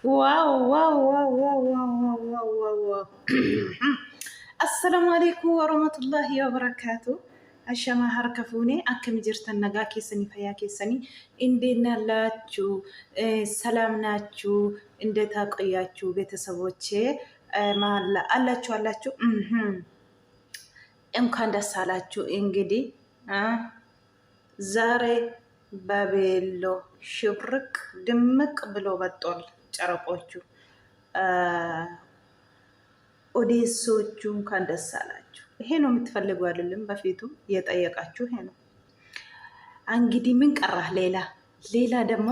ዋው ዋው ዋው ዋው ዋው ዋው ዋው ዋው አሰላሙ አለይኩም ወራህመቱላሂ ወበረካቱ። አሸማ ሀርከፉኔ አከም ጅርተን ነጋ ኬሰኒ ፈያ ኬሰኒ እንዴት ናላችሁ? ሰላም ናችሁ? እንዴት አቆያችሁ? ቤተሰቦቼ ማላ አላችሁ እንኳን ደስ አላችሁ። እንግዲህ ዛሬ በቤሎ ሽብርቅ ድምቅ ብሎ በጦል ጨረቆቹ ኦዲየንሶቹ እንኳን ደስ አላችሁ። ይሄ ነው የምትፈልጉ አይደለም? በፊቱ የጠየቃችሁ ይሄ ነው። እንግዲህ ምን ቀራህ? ሌላ ደግሞ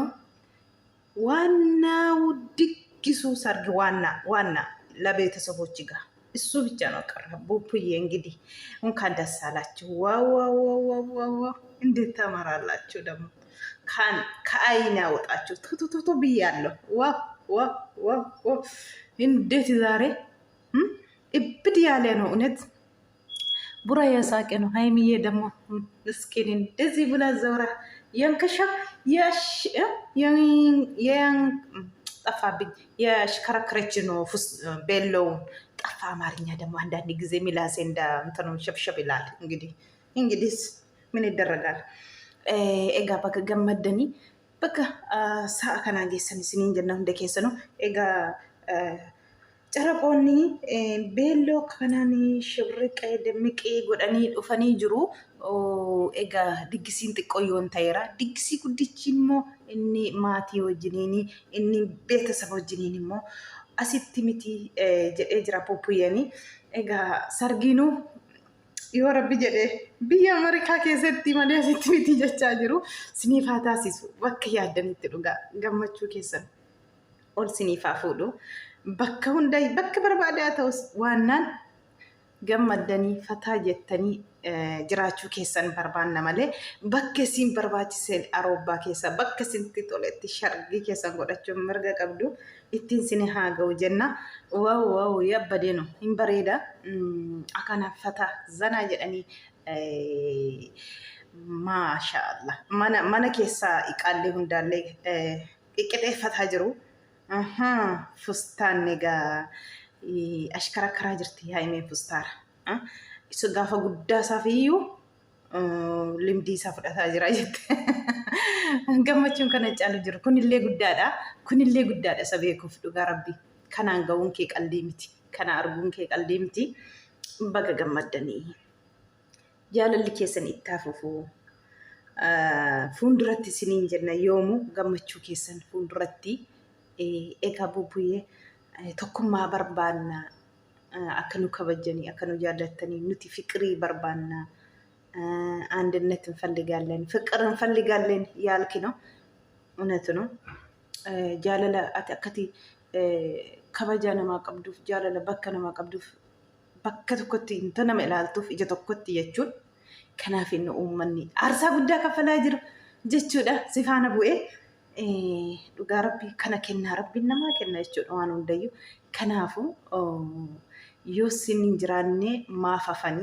ዋናው ድግሱ ሰርግ ዋና ለቤተሰቦች ጋር እሱ ብቻ ነው ቀረ። ቡቡዬ እንግዲህ እንኳን ደስ አላችሁ። ዋው እንዴት ተመራላችሁ ደግሞ ከአይን ያወጣችሁ ቱቱቱቱ ብያለሁ። ዋው እንዴት ዛሬ እብድ ያለ ነው እውነት። ቡራ ያሳቀ ነው። ሃይሚዬ ደግሞ ምስኪን እንደዚህ ብላ ዘውራ የንከሻ ጠፋብኝ የሽከረከረች ነው ቤሎውን ጠፋ። አማርኛ ደግሞ አንዳንድ ጊዜ ሚላሴ እንደ እንትኑ ሸብሸብ ይላል። እንግዲህ ምን ይደረጋል? ኤጋ በቃ ገመደኒ በቃ ሳአ ከና ጌሰን ሲኒን ጀና እንደ ኬሰ ነው ኤጋ ጨረቆኒ ቤሎ ከናኒ ሽብርቀ ደምቄ ጎዳኒ ዱፈኒ ጅሩ ኤጋ ድግሲን ጥቆዮን ታይራ ድግሲ ጉድቺሞ እኒ ማቲ ወጅኒኒ እኒ ቤተሰብ ወጅኒኒ ሞ አሲቲ ሚቲ ጀዴ ጅራ ፖፑየኒ ኤጋ ሰርጊኑ yoo rabbi jedhe biyya Ameerikaa keessatti malee asitti miti jechaa jiru. Siniif haa taasisu bakka yaaddanitti dhugaa gammachuu keessan ol siniif haa fuudhu. Bakka hundaa bakka barbaadaa ta'us waannaan gammaddanii fataa jettanii jiraachuu keessan barbaanna malee bakka isin barbaachiseen aroobbaa keessa bakka isinitti toletti shargii keessan godhachuun mirga qabdu. Ittiin sini haa ga'u jenna. Waaw yabbadee no hin bareeda. Akana fata zana jedhanii maashaallah mana keessa iqaallee hundaallee qiqqixeeffataa jiru. Fustaan egaa ashkara karaa jirti haimee fustaara. Isu gaafa guddaa isaaf iyyuu limdii isaa fudhataa jira jette. Gammachuun kana caalu jiru. Kunillee guddaadha isa beekuuf dhugaa rabbi. Kanaan ga'uun kee qalbii miti. Kana arguun kee qalbii miti. Baga gammaddanii. Jaalalli keessan itti hafuufu. Fuulduratti isiniin jenna yoomuu gammachuu keessan fuulduratti egaa bubuyyee tokkummaa barbaanna. Akka nu kabajanii akka nu jaallattanii nuti fiqirii barbaanna. አንድነት እንፈልጋለን፣ ፍቅር እንፈልጋለን ያልክ ነው። እውነት ነው። ጃለለ አከቲ ከበጃ ነማ ቀብዱፍ ጃለለ በከ ነማ ቀብዱፍ በከ ተኮቲ እንተነ መላልቱፍ እጀ ተኮቲ የቹን ከናፊን ኡመኒ አርሳ ጉዳ ከፈላ ጅሩ ጀቹዳ ሲፋነ ቡኤ ዱጋ ረቢ ከነ ከና ረቢ ነማ ከና የቹ ዋኑ እንደዩ ከናፉ ዮሲን እንጅራኔ ማፋፋኒ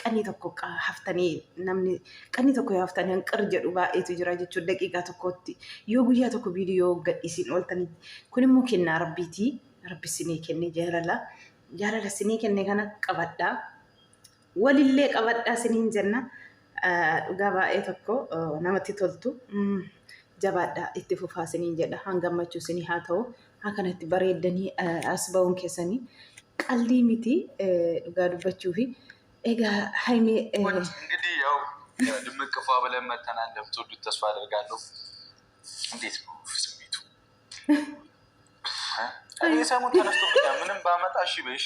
qanii tokko haftanii namni qanii tokko haftanii hanqar jedhu baay'eetu jira jechuudha. Daqiiqaa tokkotti yoo guyyaa tokko viidiyoo gadhiisin ooltanii kun immoo kennaa rabbiiti. Rabbi sinii kenne jaalala sinii kenne kana qabadhaa walillee qabadhaa siniin jenna. Dhugaa baay'ee tokko namatti toltu jabaadhaa itti fufaa siniin jedha. Hangammachuu sinii haa ta'u akkanatti bareeddanii as ba'uun keessanii qallii miti dhugaa dubbachuu fi ኤጋ ሃይሜ እንግዲህ ያው ድምቅ ፏ ብለን መተናል። እንደምትወዱት ተስፋ አደርጋለሁ። እንዴት ነው ስሜቱ? እኔ ሰሞኑን ተነስቶብኛል። ምንም ባመጣ እሺ በይሽ።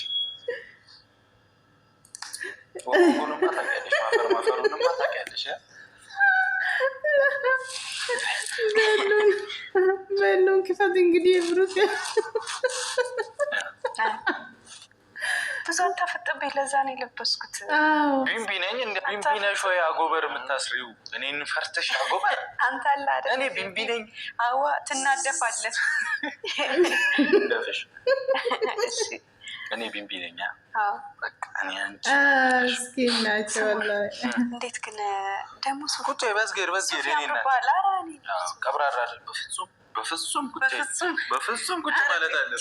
ወንኩንም አታውቂያለሽ፣ ማፈሩንም አታውቂያለሽ። በሉን ክፈት እንግዲህ ብሩክ ብዙን ተፈጥቤ ለዛ ነው የለበስኩት። ቢምቢ ነኝ እንደ ቢምቢ ነሽ ወይ አጎበር የምታስሪው? እኔን ፈርተሽ አጎበር አንተ አለ አይደል? እኔ ቢምቢ ነኝ። አዋ ትናደፋለህ። እንደፈሽ እኔ ቢምቢ ነኝ። አዎ በቃ እኔ አንቺ እስኪ ናቸው ወላሂ። እንዴት ግን ደሞ ቁጭ በዝገር እኔና ቀብራራ አይደል? በፍጹም በፍጹም ቁጭ ማለት አለ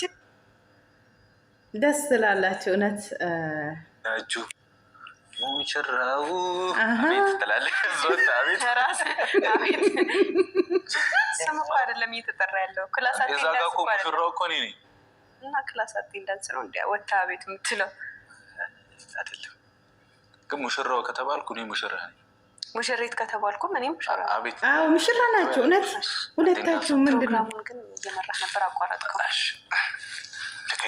ደስ ስላላችሁ እውነት ናችሁ ሙሽራው አቤት ትላለህ አቤት ስም እኮ አይደለም እየተጠራ ያለው ክላስ ሙሽራው እኮ ነኝ እና ክላስ አቴንዳንስ ነው እንደ ወታ ቤት የምትለው አይደለም ግን ሙሽራው ከተባልኩ እኔ ሙሽራ ነኝ ሙሽሪት ከተባልኩ እኔም ሙሽራ አቤት አዎ ሙሽራ ናችሁ እውነት ሁለታችሁ ምንድን ነው ግን እየመራህ ነበር አቋረጥከው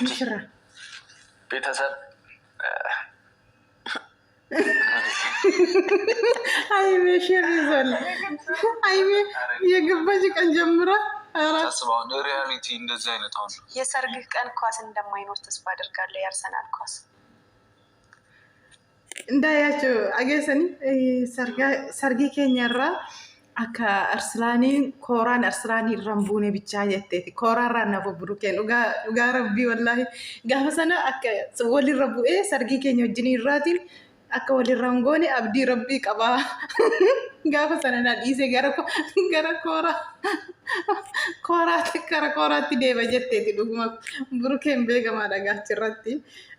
ሙሽራ ቤተሰብ አይሜ ሼር ይዟል አይሜ የገባች ቀን ጀምራ ታስባውን ሪያሊቲ እንደዚህ አይነት አሁን የሰርግህ ቀን ኳስ እንደማይኖር ተስፋ አደርጋለሁ የአርሰናል ኳስ እንዳያቸው አገሰኒ ሰርጊ ኬኛራ አካ አርሰላኒ ኮራን አርሰላኒ ረምቡኔ ብቻ የቴቲ ኮራራ ናፎ ብሩኬን ኡጋ ረቢ ወላሂ ጋፈሰና አካ ወሊ ረቡኤ ሰርጊ ኬኛ ወጅኒ ራቲን akka walirraan goone abdii rabbii qabaa gaafa sana na dhiise gara kooraatti deema jetteeti dhuguma burukeen beekamaadha gaachirratti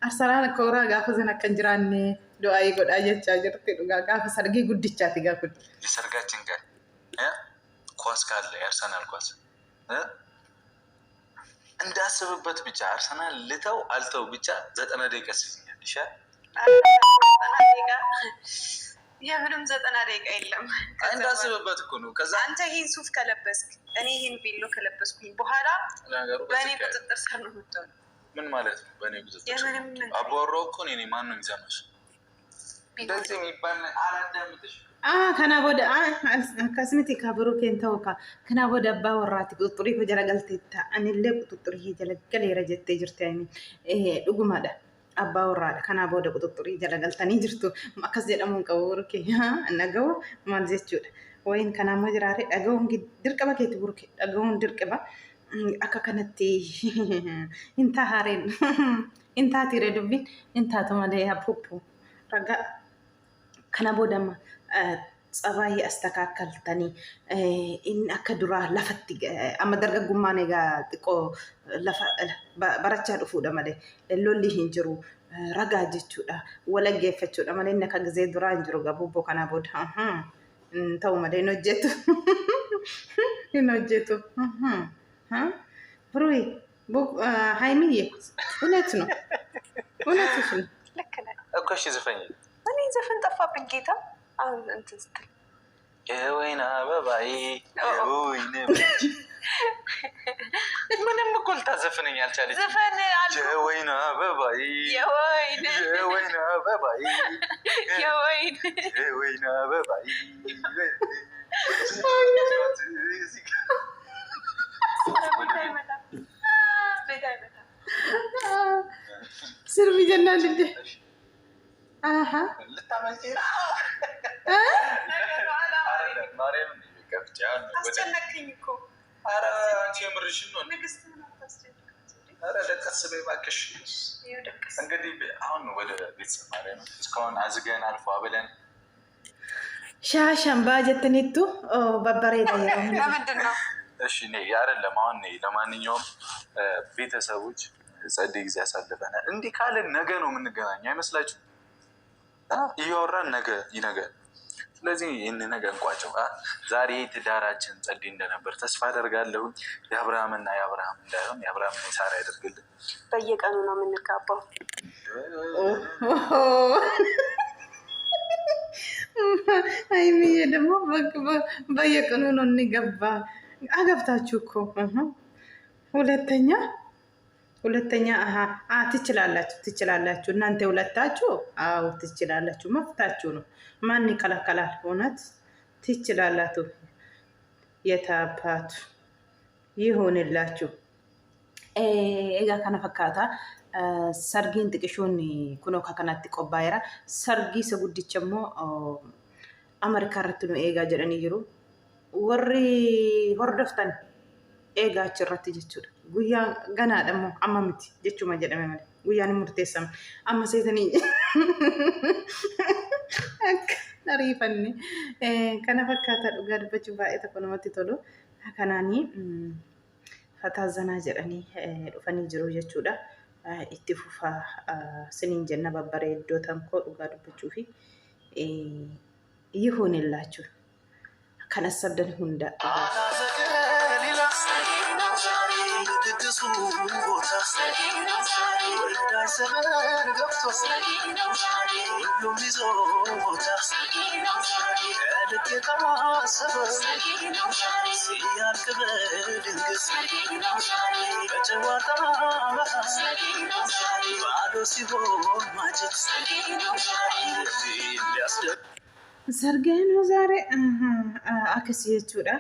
arsalaan kooraa gaafa sana akka hin jiraanne du'aayii godhaa jechaa jirti dhugaa gaafa sargii guddichaati gaafa የሰርጋችን ቀን ኳስ ካለ የአርሰናል ኳስ እንዳስብበት ብቻ አርሰናል ልተው አልተው ብቻ 90 ደቂቃ ሲኛል ይሻል የምንም 90 ደቂቃ የለም እንዳስብበት እኮ ነው ከዛ አንተ ይሄን ሱፍ ከለበስክ እኔ ይሄን ቬሎ ከለበስኩኝ በኋላ በእኔ ቁጥጥር ስር ነው የምትሆነው ምን ማለት ነው በእኔ ቁጥጥር አባወራው እኮ እኔ ማን ነው የሚሰማሽ እንደዚህ የሚባል አላዳምጥሽ kana boda akkasumatti kaburu kentau ka kana boda abba warraati quxuxurii ko jala galteetta anillee quxuxurii jala galeera jettee jirti ayni dhugumaadha abbaa warraadha kana boda quxuxurii jala galtanii jirtu akkas jedhamuun qabu buruke nagawu maal jechuudha wayin kana ammoo jiraare dhaga'uun dirqama keetti buruke dhaga'uun dirqama akka kanatti inta haareen inta tire dubbin inta tumalee hapuppu raga kana bodama tsabaayii astakaakaltanii inni akka duraa lafatti amma dargaggummaan egaa xiqqoo lafa barachaa dhufuudha malee lolli hin jiru ragaa jechuudha walaggeeffachuudha malee inni akka gizee duraa hin jiru gabubboo kanaa booda ta'u malee hin hojjetu ብሩይ ሃይሚዬ እውነት ነው ልክ ነህ እኮ እሺ ዝፈኝ እኔ ዘፈን ጠፋብኝ ጌታ አሁን እንትን ስትል የወይን አበባዬ የወይን ምንም እኮ ልታዘፍነኝ አልቻለች ዘፈን የወይን አበባዬ የወይን አበባዬ የወይን አበባዬ ስርቢ ጀናል እንዴ አሃ ልታመጪ አስጨነቅኝ እኮ ኧረ አንቺ የምርሽን ነው ኧረ ደቀስ በይ እባክሽ እንግዲህ አሁን ወደ ቤተሰብ ማርያም እስካሁን አዝገን አልፎ ብለን ሻሻን ባጀትኒቱ በበሬዳ ለምንድን ነው እሺ እኔ አይደለም አሁን ለማንኛውም ቤተሰቦች ጸዴ ጊዜ ያሳልፈናል እንዲህ ካለን ነገ ነው የምንገናኝ አይመስላችሁ እያወራን ነገ ይነጋል ስለዚህ ይህን ነገር እንቋጨው ዛሬ ትዳራችን ጸዴ እንደነበር ተስፋ አደርጋለሁ የአብርሃምና የአብርሃም እንዳይሆን የአብርሃምና የሳራ ያደርግልን በየቀኑ ነው የምንጋባው አይሚዬ ደግሞ በየቀኑ ነው እንገባ አገብታችሁ እኮ ሁለተኛ ትችላላችሁ እናንተ ሁለታችሁ አዎ ትችላላችሁ መፍታችሁ ነው ማን ይከለከላል እውነት ትችላላችሁ የታፓቱ ይሆንላችሁ ኤጋ ከነ ፈካታ ሰርጊን ጥቅሹን ኩኖ ከከናት ቆባይራ ሰርጊ ሰጉድቸሞ አሜሪካ ረትኑ ኤጋ ጀደኒ ይሩ ወሪ ሆርደፍተን ኤጋ ችረት ጀቹ ጉያ ገና ደሞ አማምቲ ጀቹማ ጀደመ ማለት ጉያን ሙርቴሰም አመሰተኒ nariifanne kana fakkaata dhugaa dubbachuun baay'ee tokko namatti tolu kanaanii fataazanaa jedhanii dhufanii jiru jechuudha. Itti fufaa siniin jenna babbareeddootan koo dhugaa dubbachuu fi ይሁን የላችሁ ከነሰብደን ሁንዳ Sargeen ዛሬ አክስ jechuudha.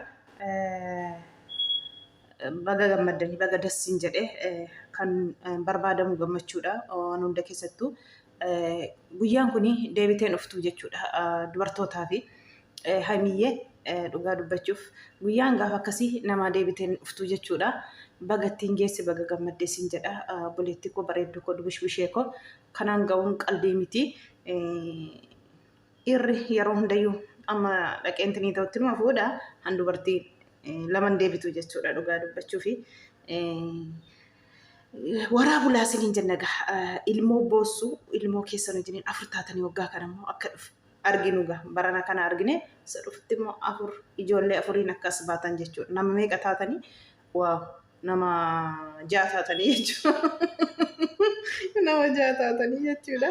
Baga gammadanii baga dassiin jedhee kan barbaadamu gammachuudha. Waan hunda keessattuu guyyaan kun deebiteen dhuftu jechuudha. Dubartootaa fi hamiyyee dhugaa dubbachuuf guyyaan gaafa akkasii nama deebiteen dhuftu jechuudha. Baga ittiin geessi baga gammaddee siin jedha. Buleetti koo bareeddu koo dubbishee koo kanaan ga'uun qalbii miti. Irri yeroo hundayyuu amma dhaqeentinii ta'utti numa fuudha han dubartii laman deebitu jechuudha dhugaa dubbachuu fi waraabulaa siniin jennaga ilmoo boossu ilmoo keessan wajjiniin afur taatanii waggaa kana immoo akka arginu gaa barana kana argine isa dhufutti immoo afur ijoollee afuriin akkas baatan jechuudha. Nama meeqa taatanii waaw nama 6 taatanii jechuudha. Nama 6 taatanii jechuudha.